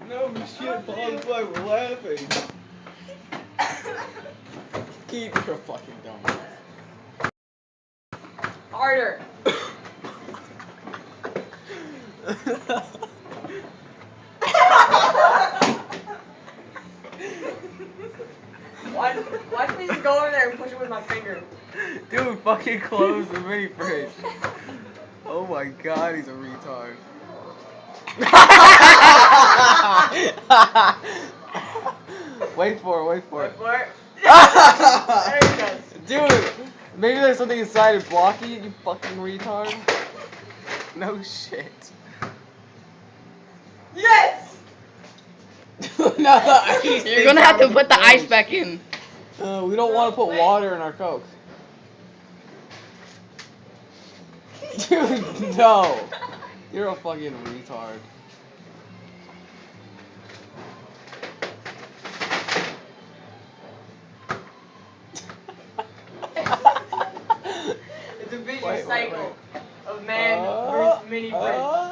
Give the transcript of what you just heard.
No shit, Paul, that's why we're laughing. Keep your fucking dumb. Harder. Watch me just go over there and push it with my finger. Dude, fucking close the mini fridge. Oh my god, he's a retard. Wait for it, wait for it. Wait for it. There he goes. Dude, maybe there's something inside it blocking it, you fucking retard. No shit. Yes! Now the ice You're gonna have to put the ice back in. We don't want to put water in our Coke. Dude, no. You're a fucking retard. It's a vicious cycle of man versus mini fridge.